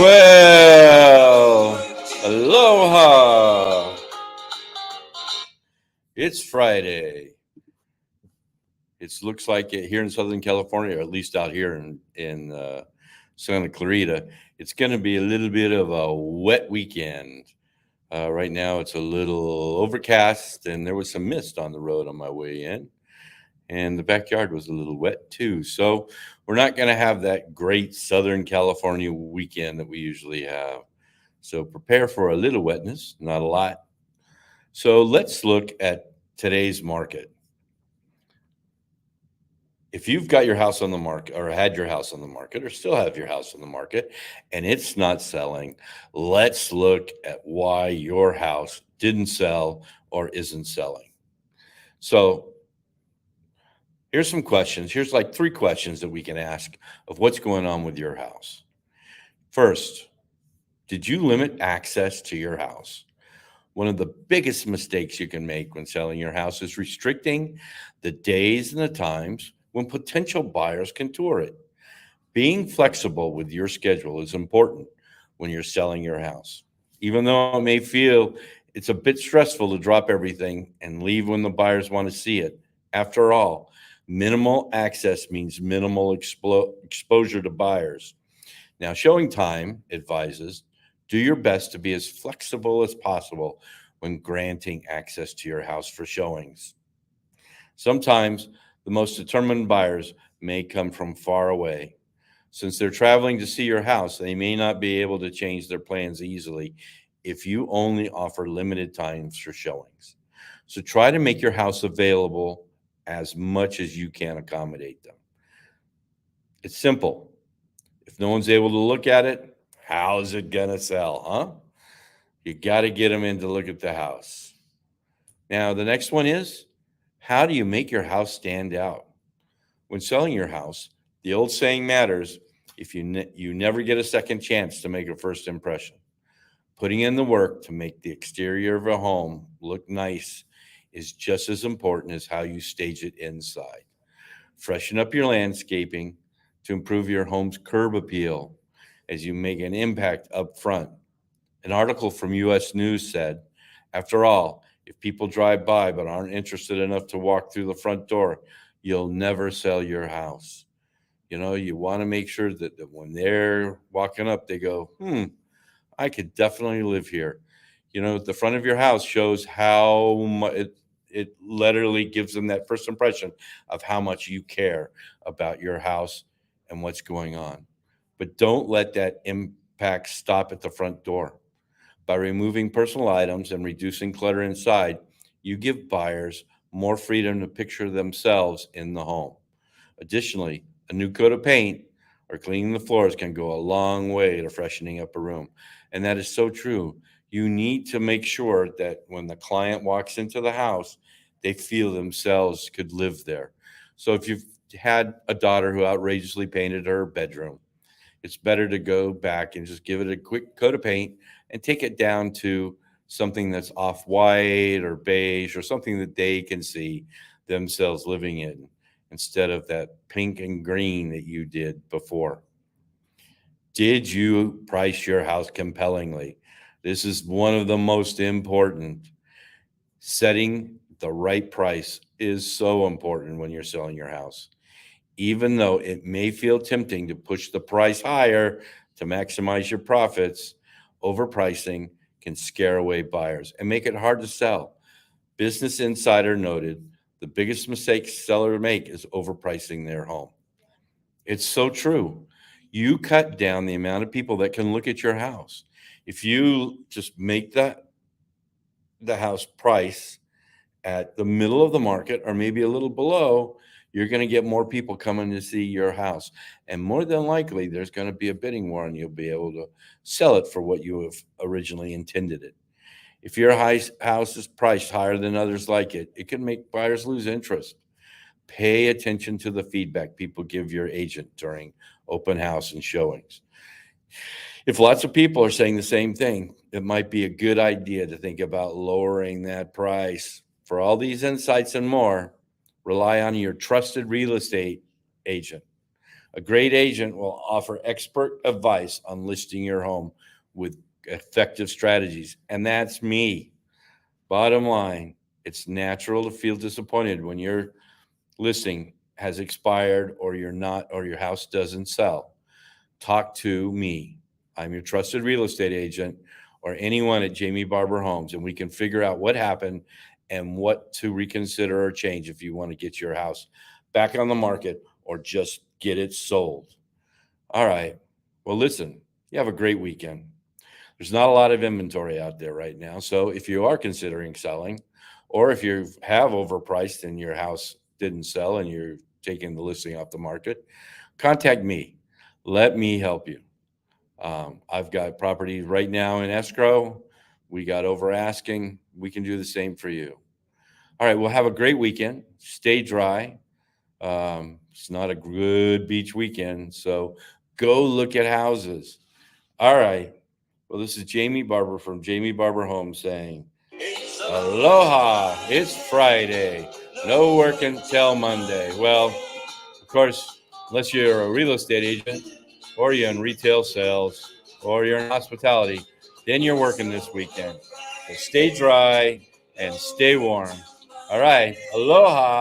Well, aloha. It's Friday. It looks like it here in Southern California, or at least out here in Santa Clarita, it's going to be a little bit of a wet weekend. Right now, it's a little overcast, and there was some mist on the road on my way in, and the backyard was a little wet too. So we're not going to have that great Southern California weekend that we usually have. So prepare for a little wetness, not a lot. So let's look at today's market. If you've got your house on the market or had your house on the market or still have your house on the market and it's not selling, let's look at why your house didn't sell or isn't selling. So here's some questions. Here's like 3 questions that we can ask of what's going on with your house. First, did you limit access to your house? One of the biggest mistakes you can make when selling your house is restricting the days and the times when potential buyers can tour it. Being flexible with your schedule is important when you're selling your house. Even though it may feel it's a bit stressful to drop everything and leave when the buyers want to see it. After all, minimal access means minimal exposure to buyers. Now, Showing Time advises do your best to be as flexible as possible when granting access to your house for showings. Sometimes the most determined buyers may come from far away. Since they're traveling to see your house, they may not be able to change their plans easily if you only offer limited times for showings. So try to make your house available as much as you can accommodate them. It's simple. If no one's able to look at it, how's it going to sell, huh? You got to get them in to look at the house. Now, the next one is, how do you make your house stand out? When selling your house, the old saying matters, if you never get a second chance to make a first impression. Putting in the work to make the exterior of a home look nice is just as important as how you stage it inside. Freshen up your landscaping to improve your home's curb appeal as you make an impact up front. An article from US News said, after all, if people drive by but aren't interested enough to walk through the front door, you'll never sell your house. You want to make sure that when they're walking up, they go, I could definitely live here. The front of your house shows how much it literally gives them that first impression of how much you care about your house and what's going on. But don't let that impact stop at the front door. By removing personal items and reducing clutter inside, you give buyers more freedom to picture themselves in the home. Additionally, a new coat of paint or cleaning the floors can go a long way to freshening up a room. And that is so true. You need to make sure that when the client walks into the house, they feel themselves could live there. So if you've had a daughter who outrageously painted her bedroom, it's better to go back and just give it a quick coat of paint and take it down to something that's off-white or beige or something that they can see themselves living in instead of that pink and green that you did before. Did you price your house compellingly? This is one of the most important. Setting the right price is so important when you're selling your house. Even though it may feel tempting to push the price higher to maximize your profits, overpricing can scare away buyers and make it hard to sell. Business Insider noted the biggest mistake sellers make is overpricing their home. It's so true. You cut down the amount of people that can look at your house. If you just make the house price at the middle of the market or maybe a little below, you're going to get more people coming to see your house. And more than likely, there's going to be a bidding war and you'll be able to sell it for what you have originally intended it. If your house is priced higher than others like it, it can make buyers lose interest. Pay attention to the feedback people give your agent during open house and showings. If lots of people are saying the same thing, it might be a good idea to think about lowering that price. For all these insights and more, rely on your trusted real estate agent. A great agent will offer expert advice on listing your home with effective strategies. And that's me. Bottom line, it's natural to feel disappointed when your listing has expired or you're not or your house doesn't sell. Talk to me. I'm your trusted real estate agent or anyone at Jamie Barber Homes, and we can figure out what happened and what to reconsider or change if you want to get your house back on the market or just get it sold. All right. Well, listen, you have a great weekend. There's not a lot of inventory out there right now. So if you are considering selling, or if you have overpriced and your house didn't sell and you're taking the listing off the market, contact me. Let me help you. I've got property right now in escrow. We got over asking. We can do the same for you. All right. Well, have a great weekend. Stay dry. It's not a good beach weekend. So go look at houses. All right. Well, this is Jamie Barber from Jamie Barber Homes saying, Aloha. It's Friday. No work until Monday. Well, of course, unless you're a real estate agent or you're in retail sales or you're in hospitality, then you're working this weekend. So stay dry and stay warm. All right. Aloha.